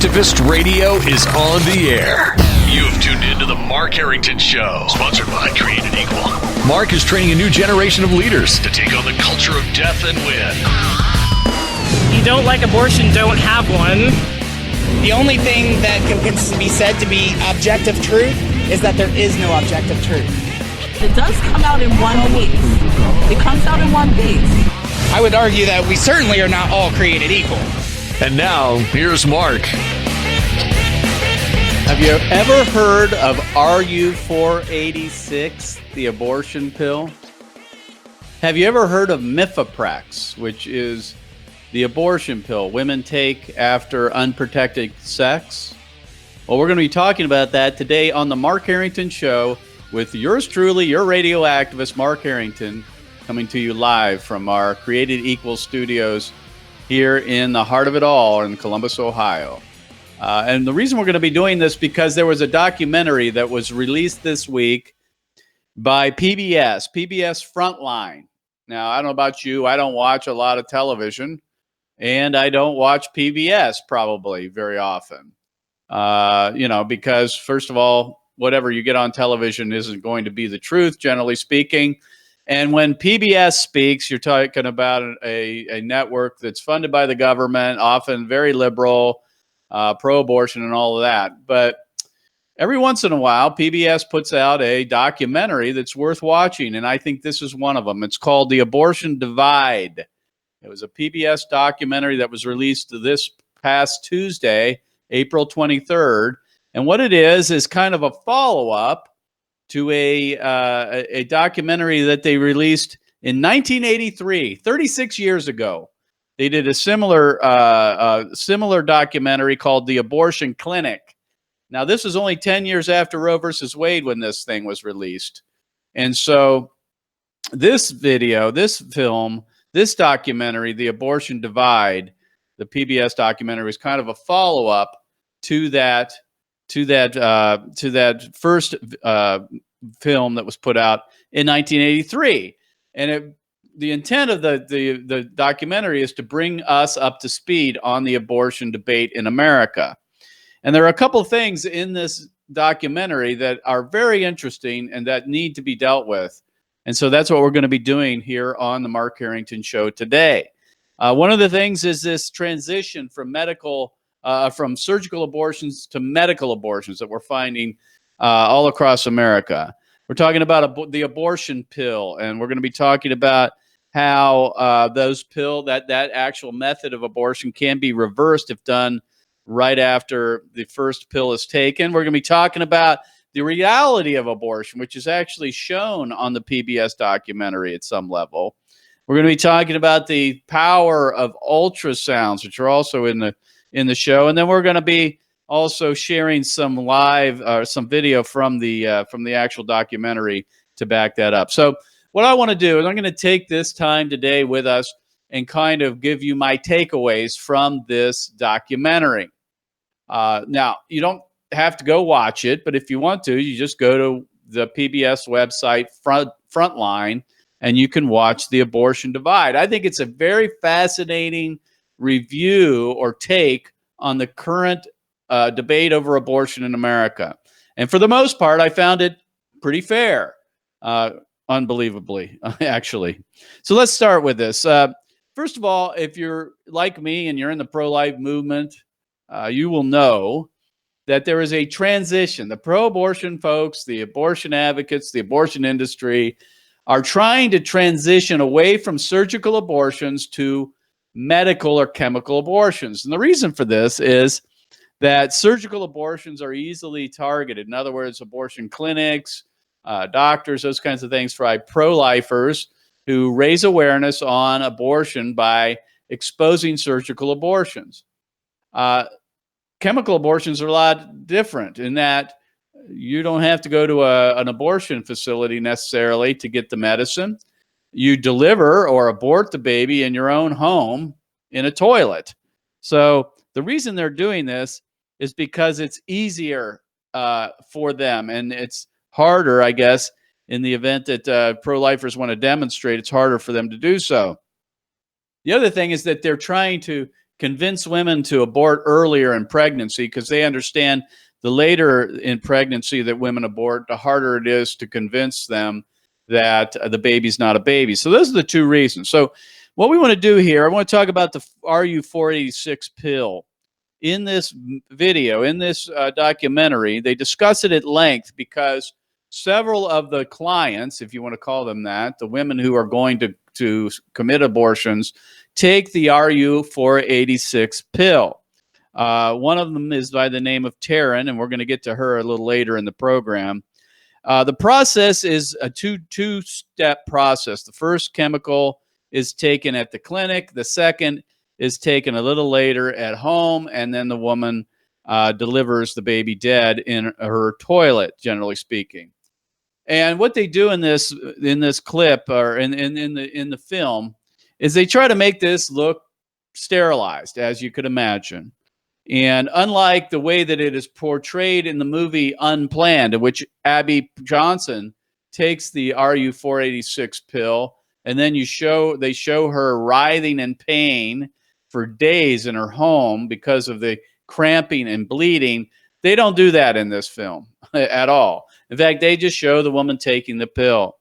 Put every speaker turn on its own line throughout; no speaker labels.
Activist Radio is on the air. You have tuned into the Mark Harrington Show, sponsored by Created Equal. Mark is training a new generation of leaders to take on the culture of death and win.
You don't like abortion, don't have one.
The only thing that can be said to be objective truth is that there is no objective truth.
It does come out in one piece. It comes out in one piece.
I would argue that we certainly are not all created equal.
And now, here's Mark.
Have you ever heard of RU486, the abortion pill? Have you ever heard of Mifeprex, which is the abortion pill women take after unprotected sex? Well, we're going to be talking about that today on the Mark Harrington Show with yours truly, your radio activist, Mark Harrington, coming to you live from our Created Equal studios here in the heart of it all in Columbus, Ohio. And the reason we're going to be doing this because there was a documentary that was released this week by PBS FRONTLINE. Now, I don't know about you. I don't watch a lot of television, and I don't watch PBS probably very often. Because first of all, whatever you get on television isn't going to be the truth, generally speaking. And when PBS speaks, you're talking about a network that's funded by the government, often very liberal, pro-abortion and all of that. But every once in a while, PBS puts out a documentary that's worth watching, and I think this is one of them. It's called The Abortion Divide. It was a PBS documentary that was released this past Tuesday, April 23rd. And what it is kind of a follow-up to a documentary that they released in 1983, 36 years ago. They did a similar documentary called The Abortion Clinic. Now, this was only 10 years after Roe versus Wade when this thing was released. And so this video, this film, this documentary, The Abortion Divide, the PBS documentary, was kind of a follow-up to that first film that was put out in 1983. And the intent of the documentary is to bring us up to speed on the abortion debate in America. And there are a couple of things in this documentary that are very interesting and that need to be dealt with. And so that's what we're going to be doing here on the Mark Harrington Show today. One of the things is this transition from from surgical abortions to medical abortions that we're finding all across America. We're talking about the abortion pill, and we're going to be talking about how that actual method of abortion can be reversed if done right after the first pill is taken. We're going to be talking about the reality of abortion, which is actually shown on the PBS documentary at some level. We're going to be talking about the power of ultrasounds, which are also in the show, and then we're going to be also sharing some some video from the actual documentary to back that up. So what I want to do is I'm going to take this time today with us and kind of give you my takeaways from this documentary. Now, you don't have to go watch it, but if you want to, you just go to the PBS website, Frontline, and you can watch The Abortion Divide. I think it's a very fascinating review or take on the current debate over abortion in America. And for the most part, I found it pretty fair, unbelievably, actually. So let's start with this. First of all, if you're like me and you're in the pro-life movement, you will know that there is a transition. The pro-abortion folks, the abortion advocates, the abortion industry are trying to transition away from surgical abortions to medical or chemical abortions. And the reason for this is that surgical abortions are easily targeted. In other words, abortion clinics, doctors, those kinds of things for pro-lifers who raise awareness on abortion by exposing surgical abortions. Chemical abortions are a lot different in that you don't have to go to an abortion facility necessarily to get the medicine. You deliver or abort the baby in your own home in a toilet. So the reason they're doing this is because it's easier for them, and it's harder, I guess, in the event that pro-lifers want to demonstrate, it's harder for them to do so. The other thing is that they're trying to convince women to abort earlier in pregnancy because they understand the later in pregnancy that women abort, the harder it is to convince them that the baby's not a baby. So those are the two reasons. So what we want to do here, I want to talk about the RU486 pill. In this video, in this documentary, they discuss it at length because several of the clients, if you want to call them that, the women who are going to commit abortions, take the RU486 pill. One of them is by the name of Taryn, and we're going to get to her a little later in the program. The process is a two-step process. The first chemical is taken at the clinic. The second is taken a little later at home, and then the woman delivers the baby dead in her toilet, generally speaking. And what they do in this clip or in the film is they try to make this look sterilized, as you could imagine. And unlike the way that it is portrayed in the movie Unplanned, in which Abby Johnson takes the RU486 pill, and then they show her writhing in pain for days in her home because of the cramping and bleeding. They don't do that in this film at all. In fact, they just show the woman taking the pill.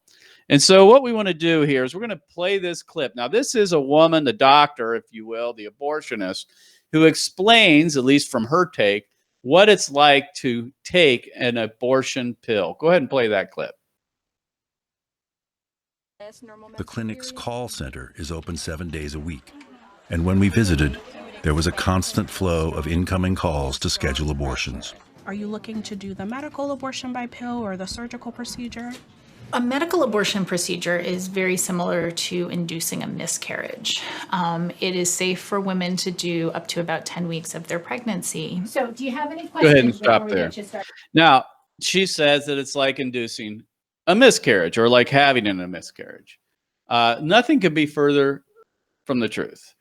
And so what we want to do here is we're going to play this clip. Now, this is a woman, the doctor, if you will, the abortionist, who explains, at least from her take, what it's like to take an abortion pill. Go ahead and play that clip.
The clinic's call center is open 7 days a week. And when we visited, there was a constant flow of incoming calls to schedule abortions.
Are you looking to do the medical abortion by pill or the surgical procedure?
A medical abortion procedure is very similar to inducing a miscarriage. It is safe for women to do up to about 10 weeks of their pregnancy.
So do you have any questions?
Go ahead and stop there. Now, she says that it's like inducing a miscarriage or like having a miscarriage. Nothing could be further from the truth.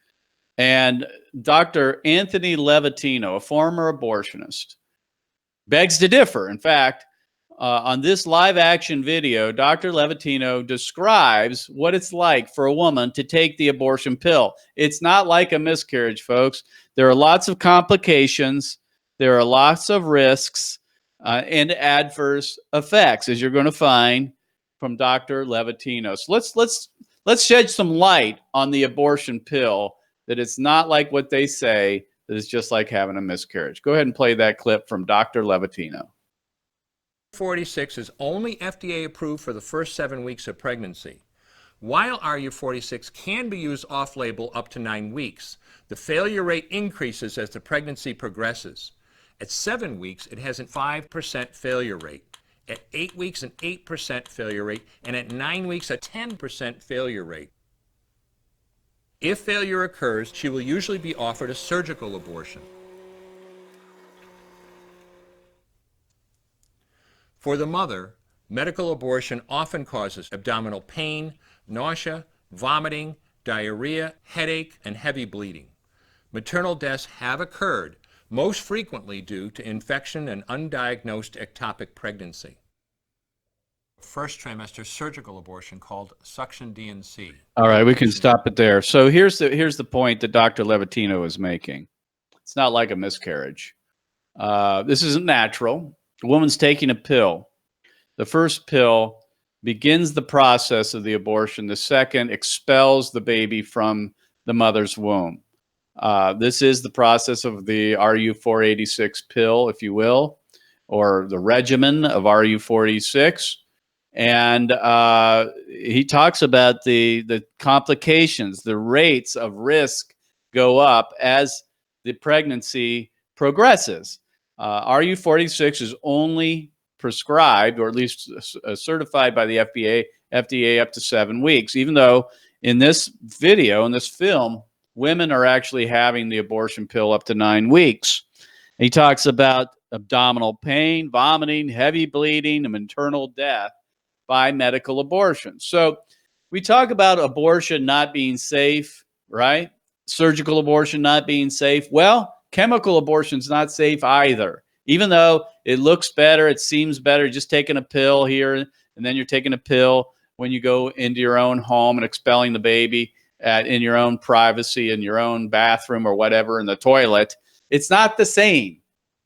And Dr. Anthony Levatino, a former abortionist, begs to differ. In fact, on this live action video, Dr. Levatino describes what it's like for a woman to take the abortion pill. It's not like a miscarriage, folks. There are lots of complications. There are lots of risks and adverse effects, as you're going to find from Dr. Levatino. So let's shed some light on the abortion pill, that it's not like what they say, that it's just like having a miscarriage. Go ahead and play that clip from Dr. Levatino.
46 is only FDA approved for the first 7 weeks of pregnancy. While RU46 can be used off-label up to 9 weeks, the failure rate increases as the pregnancy progresses. At 7 weeks, it has a 5% failure rate. At 8 weeks, an 8% failure rate, and at 9 weeks, a 10% failure rate. If failure occurs, she will usually be offered a surgical abortion. For the mother, medical abortion often causes abdominal pain, nausea, vomiting, diarrhea, headache, and heavy bleeding. Maternal deaths have occurred, most frequently due to infection and undiagnosed ectopic pregnancy. First trimester surgical abortion called suction D&C.
All right, we can stop it there. So here's the point that Dr. Levatino is making. It's not like a miscarriage. This isn't natural. The woman's taking a pill. The first pill begins the process of the abortion. The second expels the baby from the mother's womb. This is the process of the RU486 pill, if you will, or the regimen of RU486. And he talks about the complications, the rates of risk go up as the pregnancy progresses. RU46 is only prescribed, or at least certified by the FDA up to 7 weeks, even though in this video, in this film, women are actually having the abortion pill up to 9 weeks. He talks about abdominal pain, vomiting, heavy bleeding, and maternal death by medical abortion. So we talk about abortion not being safe, right? Surgical abortion not being safe. Well, chemical abortion is not safe either. Even though it looks better, it seems better, just taking a pill here, and then you're taking a pill when you go into your own home and expelling the baby. in your own privacy, in your own bathroom or whatever, in the toilet. It's not the same.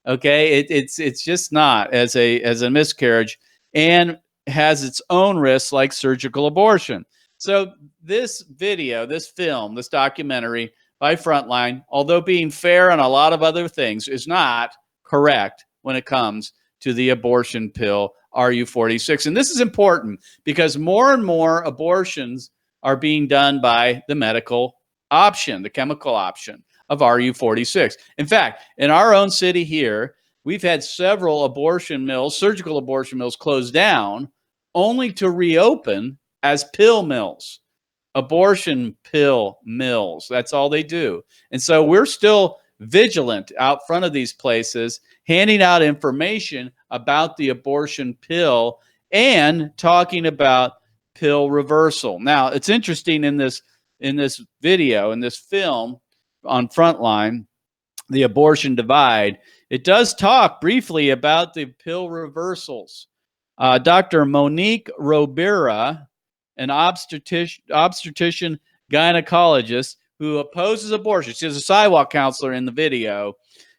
Okay, it's just not as a miscarriage, and has its own risks like surgical abortion. So this video, this film, this documentary by Frontline, although being fair on a lot of other things, is not correct when it comes to the abortion pill RU46. And this is important because more and more abortions are being done by the medical option, the chemical option of RU46. In fact, in our own city here, we've had several abortion mills, surgical abortion mills, closed down only to reopen as pill mills, abortion pill mills. That's all they do. And so we're still vigilant out front of these places, handing out information about the abortion pill and talking about pill reversal. Now, it's interesting in this video, in this film on Frontline, The Abortion Divide, it does talk briefly about the pill reversals. Dr. Monique Robera, an obstetrician gynecologist who opposes abortion, she's a sidewalk counselor in the video,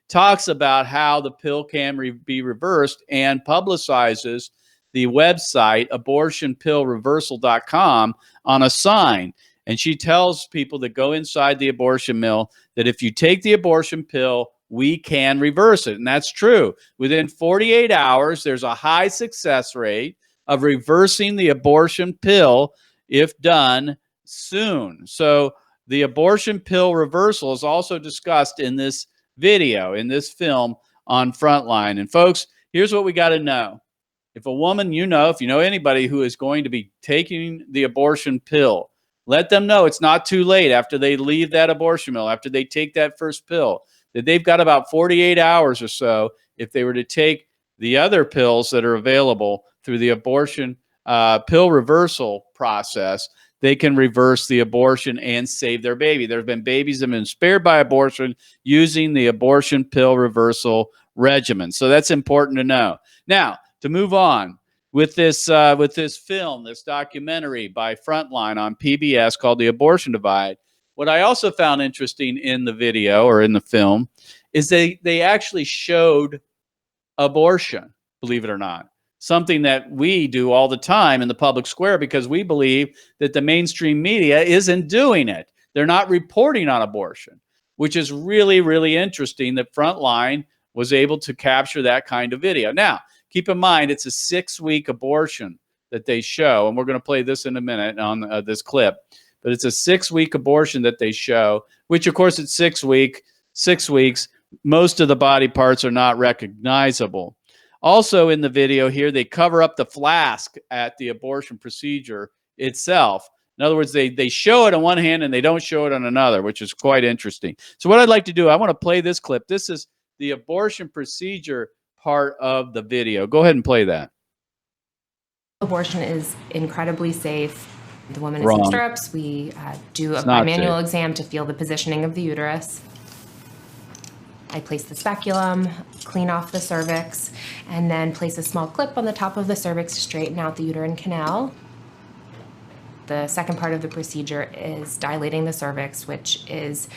talks about how the pill can be reversed and publicizes the website abortionpillreversal.com on a sign. And she tells people that go inside the abortion mill that if you take the abortion pill, we can reverse it. And that's true. Within 48 hours, there's a high success rate of reversing the abortion pill if done soon. So the abortion pill reversal is also discussed in this video, in this film on Frontline. And folks, here's what we got to know. If a woman, if you know anybody who is going to be taking the abortion pill, let them know it's not too late after they leave that abortion mill, after they take that first pill, that they've got about 48 hours or so if they were to take the other pills that are available through the abortion pill reversal process, they can reverse the abortion and save their baby. There have been babies that have been spared by abortion using the abortion pill reversal regimen. So that's important to know. Now, to move on, with this film, this documentary by Frontline on PBS called The Abortion Divide, what I also found interesting in the video or in the film is they actually showed abortion, believe it or not, something that we do all the time in the public square because we believe that the mainstream media isn't doing it. They're not reporting on abortion, which is really, really interesting that Frontline was able to capture that kind of video. Now, keep in mind, it's a 6-week abortion that they show, and we're going to play this in a minute on this clip. But it's a 6-week abortion that they show, which, of course, it's 6 weeks. Most of the body parts are not recognizable. Also in the video here, they cover up the flask at the abortion procedure itself. In other words, they show it on one hand and they don't show it on another, which is quite interesting. So what I'd like to do, I want to play this clip. This is the abortion procedure part of the video. Go ahead and play that.
Abortion is incredibly safe. The woman is in stirrups. We do a bimanual exam to feel the positioning of the uterus. I place the speculum, clean off the cervix, and then place a small clip on the top of the cervix to straighten out the uterine canal. The second part of the procedure is dilating the cervix, which is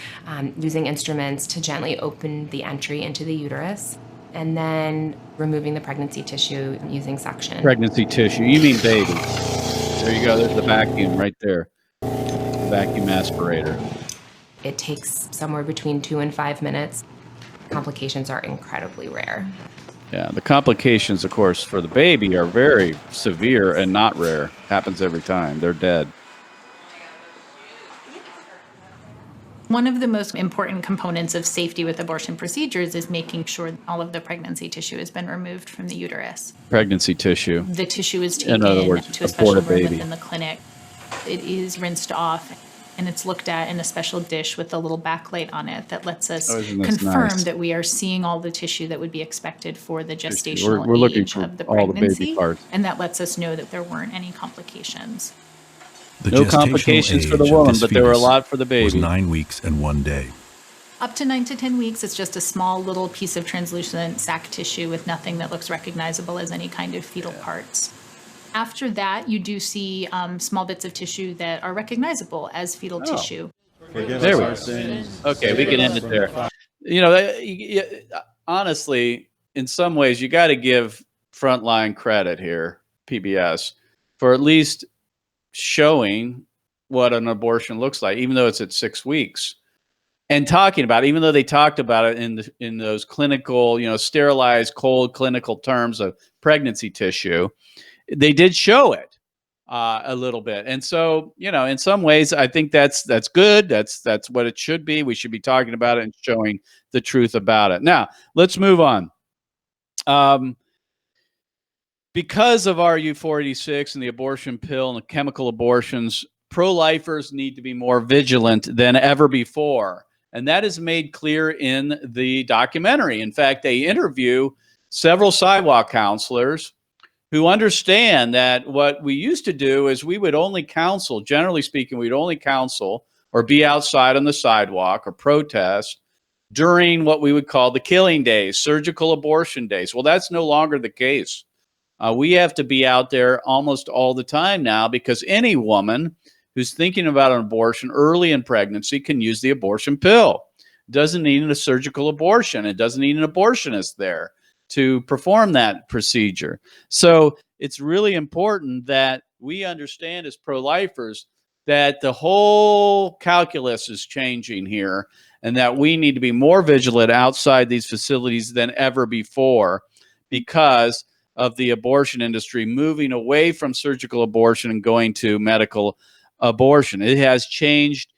using instruments to gently open the entry into the uterus, and then removing the pregnancy tissue using suction.
Pregnancy tissue, you mean baby. There you go, there's the vacuum right there, the vacuum aspirator.
It takes somewhere between 2 and 5 minutes. Complications are incredibly rare.
Yeah, the complications, of course, for the baby are very severe and not rare. Happens every time. They're dead.
One of the most important components of safety with abortion procedures is making sure all of the pregnancy tissue has been removed from the uterus.
Pregnancy tissue.
The tissue is taken
in other words,
to a special room
baby.
within the clinic. It is rinsed off, and it's looked at in a special dish with a little backlight on it that lets us confirm that we are seeing all the tissue that would be expected for the gestational
we're looking
age
for
of the
all the
pregnancy,
baby parts.
and that lets us know that there weren't any complications.
No
complications for the woman, but there were a lot for the baby.
Was 9 weeks and 1 day.
Up to 9 to 10 weeks, it's just a small little piece of translucent sac tissue with nothing that looks recognizable as any kind of fetal parts. After that, you do see small bits of tissue that are recognizable as fetal tissue.
There we go. Okay, we can end it there. You know, honestly, in some ways, you got to give Frontline credit here, PBS, for at least showing what an abortion looks like, even though it's at 6 weeks, and talking about it, even though they talked about it in those clinical, sterilized, cold clinical terms of pregnancy tissue, they did show it a little bit. And so, in some ways, I think that's good. That's what it should be. We should be talking about it and showing the truth about it. Now, let's move on. Because of RU486 and the abortion pill and the chemical abortions, pro-lifers need to be more vigilant than ever before. And that is made clear in the documentary. In fact, they interview several sidewalk counselors who understand that what we used to do is we would only counsel, generally speaking, we'd only counsel or be outside on the sidewalk or protest during what we would call the killing days, surgical abortion days. Well, that's no longer the case. We have to be out there almost all the time now because any woman who's thinking about an abortion early in pregnancy can use the abortion pill. Doesn't need a surgical abortion. It doesn't need an abortionist there to perform that procedure. So it's really important that we understand as pro-lifers that the whole calculus is changing here and that we need to be more vigilant outside these facilities than ever before because of the abortion industry moving away from surgical abortion and going to medical abortion. It has changed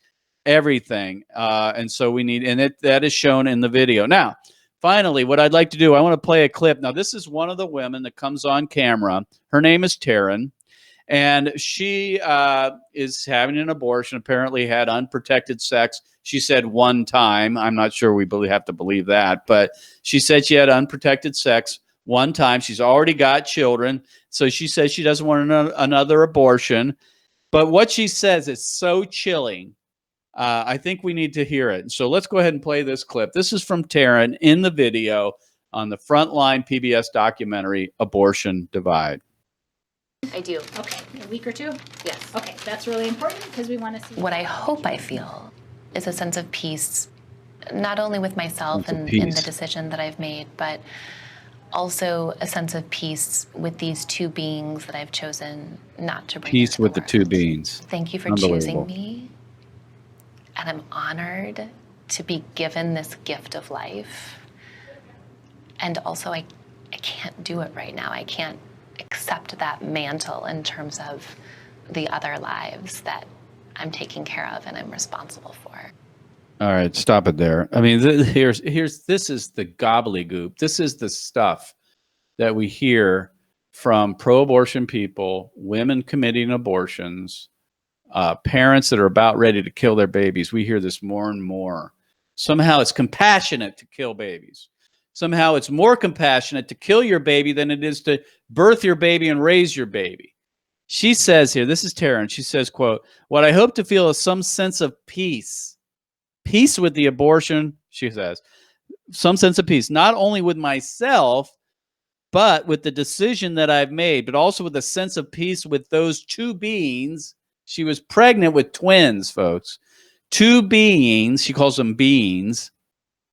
everything. And so we need, and that is shown in the video. Now, finally, what I'd like to do, I want to play a clip. Now, this is one of the women that comes on camera. Her name is Taryn, and she is having an abortion, apparently had unprotected sex. She said one time. I'm not sure we have to believe that, but she said she had unprotected sex one time. She's already got children, so she says she doesn't want another abortion. But what she says is so chilling. I think we need to hear it. So let's go ahead and play this clip. This is from Taryn in the video on the Frontline PBS documentary, Abortion Divide.
I do.
Okay, a week or two?
Yes.
Okay, that's really important because we want to see.
What I hope I feel is a sense of peace, not only with myself and in the decision that I've made, but also a sense of peace with these two beings that I've chosen not to bring
peace
into
with
the
the two beings.
Thank you for choosing me. And I'm honored to be given this gift of life. And also, I can't do it right now. I can't accept that mantle in terms of the other lives that I'm taking care of and I'm responsible for.
All right, stop it there. I mean, this is the gobbledygook. This is the stuff that we hear from pro-abortion people, women committing abortions, parents that are about ready to kill their babies. We hear this more and more. Somehow it's compassionate to kill babies. Somehow it's more compassionate to kill your baby than it is to birth your baby and raise your baby. She says here, this is Taryn, she says, quote, "What I hope to feel is some sense of peace. Peace with the abortion," she says, "some sense of peace, not only with myself, but with the decision that I've made, but also with a sense of peace with those two beings." She was pregnant with twins, folks. Two beings, she calls them beings,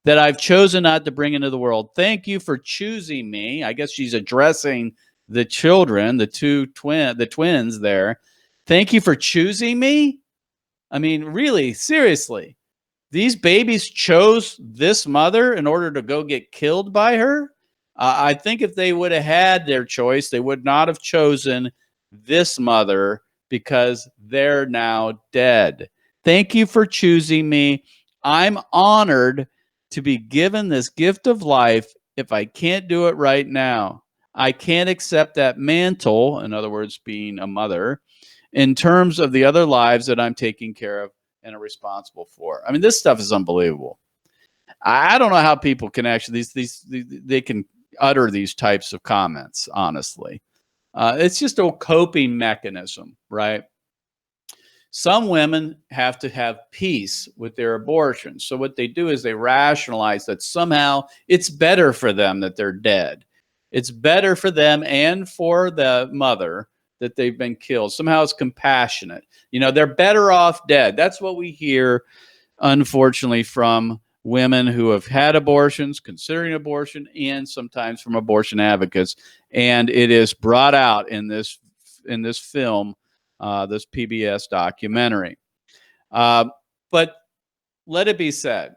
that I've chosen not to bring into the world. Thank you for choosing me. I guess she's addressing the children, the twins there. Thank you for choosing me. I mean, really, seriously. These babies chose this mother in order to go get killed by her. I think if they would have had their choice, they would not have chosen this mother because they're now dead. Thank you for choosing me. I'm honored to be given this gift of life. If I can't do it right now, I can't accept that mantle, in other words, being a mother, in terms of the other lives that I'm taking care of and are responsible for. I mean, this stuff is unbelievable. I don't know how people can actually they can utter these types of comments. Honestly, it's just a coping mechanism, right? Some women have to have peace with their abortion, so what they do is they rationalize that somehow it's better for them that they're dead. It's better for them and for the mother that they've been killed. Somehow it's compassionate. You know, they're better off dead. That's what we hear, unfortunately, from women who have had abortions, considering abortion, and sometimes from abortion advocates. And it is brought out in this film, this PBS documentary. But let it be said,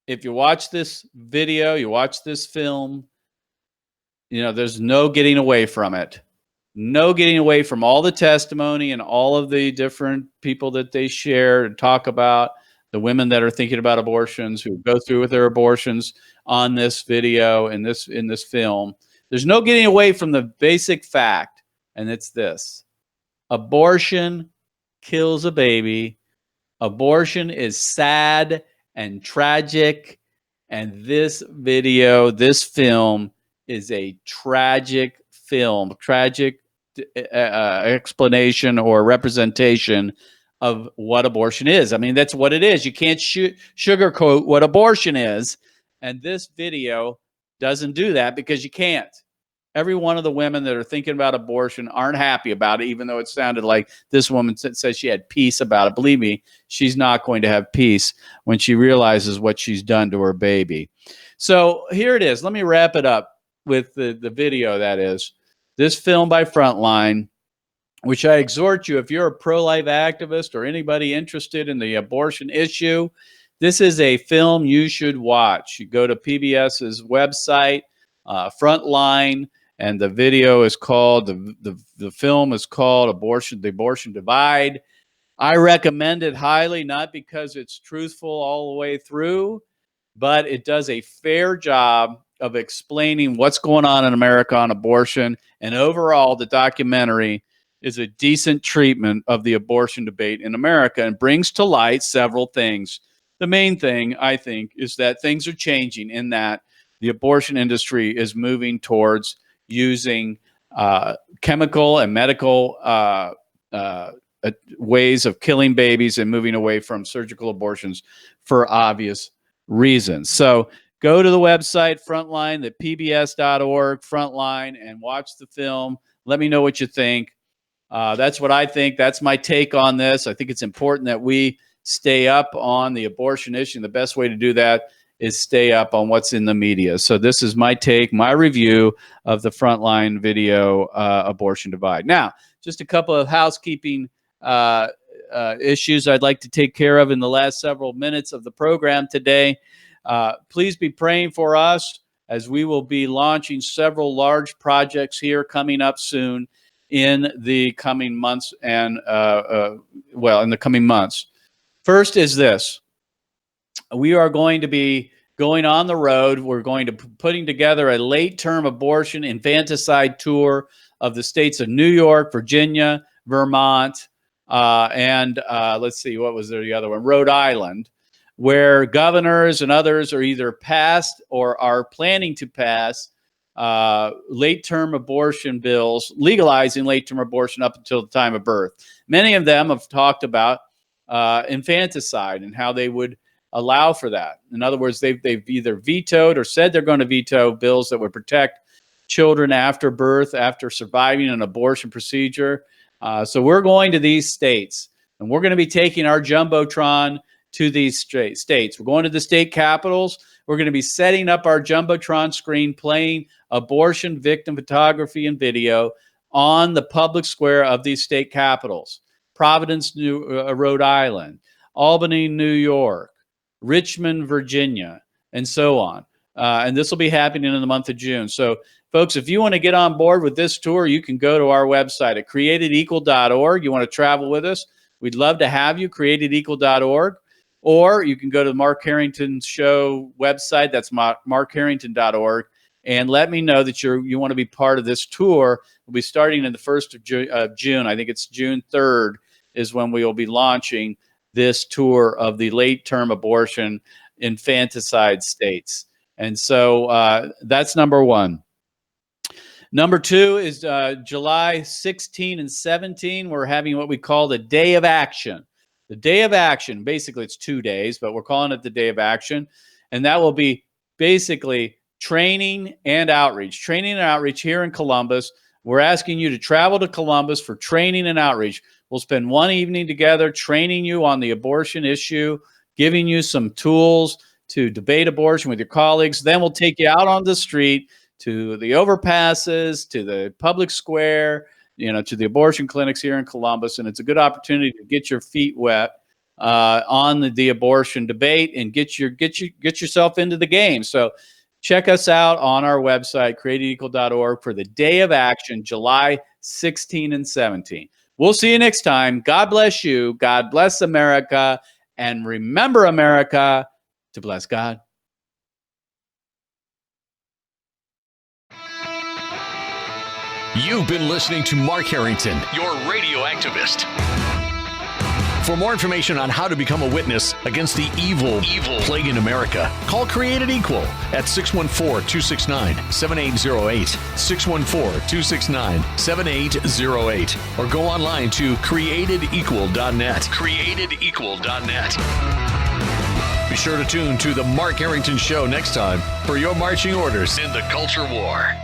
if you watch this video, you watch this film, you know, there's no getting away from it. No getting away from all the testimony and all of the different people that they share and talk about, the women that are thinking about abortions, who go through with their abortions on this video, in this film. There's no getting away from the basic fact, and it's this: abortion kills a baby. Abortion is sad and tragic, and this video, this film, is a tragic film, tragic explanation or representation of what abortion is. I mean, that's what it is. You can't sugarcoat what abortion is, and this video doesn't do that, because you can't. Every one of the women that are thinking about abortion aren't happy about it, even though it sounded like this woman says she had peace about it. Believe me, she's not going to have peace when she realizes what she's done to her baby. So here it is. Let me wrap it up with the video, that is. This film by Frontline, which I exhort you, if you're a pro-life activist or anybody interested in the abortion issue, this is a film you should watch. You go to PBS's website, Frontline, and the video is called, the film is called The Abortion Divide. I recommend it highly, not because it's truthful all the way through, but it does a fair job of explaining what's going on in America on abortion. And overall, the documentary is a decent treatment of the abortion debate in America and brings to light several things. The main thing, I think, is that things are changing, in that the abortion industry is moving towards using chemical and medical ways of killing babies and moving away from surgical abortions for obvious reasons. So go to the website, Frontline, the pbs.org, Frontline, and watch the film. Let me know what you think. That's what I think. That's my take on this. I think it's important that we stay up on the abortion issue. And the best way to do that is stay up on what's in the media. So this is my take, my review of the Frontline video, Abortion Divide. Now, just a couple of housekeeping issues I'd like to take care of in the last several minutes of the program today. Please be praying for us, as we will be launching several large projects here coming up soon in the coming months, and in the coming months. First is this: we are going to be going on the road. We're going to be putting together a late-term abortion infanticide tour of the states of New York, Virginia, Vermont, and let's see, what was there, the other one? Rhode Island, where governors and others are either passed or are planning to pass late-term abortion bills, legalizing late-term abortion up until the time of birth. Many of them have talked about infanticide and how they would allow for that. In other words, they've either vetoed or said they're going to veto bills that would protect children after birth, after surviving an abortion procedure. So we're going to these states, and we're going to be taking our Jumbotron to these states. We're going to the state capitals. We're going to be setting up our Jumbotron screen, playing abortion victim photography and video on the public square of these state capitals: Providence, Rhode Island, Albany, New York, Richmond, Virginia, and so on. And this will be happening in the month of June. So, folks, if you want to get on board with this tour, you can go to our website at createdequal.org. You want to travel with us? We'd love to have you, createdequal.org. Or you can go to the Mark Harrington Show website. That's markharrington.org. And let me know that you want to be part of this tour. We'll be starting in the 1st of June. I think it's June 3rd is when we will be launching this tour of the late-term abortion infanticide states. And so that's number one. Number two is July 16 and 17. We're having what we call the Day of Action. The Day of Action, basically it's 2 days, but we're calling it the Day of Action. And that will be basically training and outreach here in Columbus We're asking you to travel to Columbus for training and outreach. We'll spend one evening together training you on the abortion issue, giving you some tools to debate abortion with your colleagues. Then we'll take you out on the street to the overpasses, to the public square, to the abortion clinics here in Columbus. And it's a good opportunity to get your feet wet on the abortion debate and get yourself into the game. So check us out on our website, createdequal.org, for the day of action, July 16 and 17. We'll see you next time. God bless you. God bless America. And remember, America, to bless God.
You've been listening to Mark Harrington, your radio activist. For more information on how to become a witness against the evil plague in America, call Created Equal at 614-269-7808, 614-269-7808, or go online to createdequal.net, createdequal.net. Be sure to tune to The Mark Harrington Show next time for your marching orders in the culture war.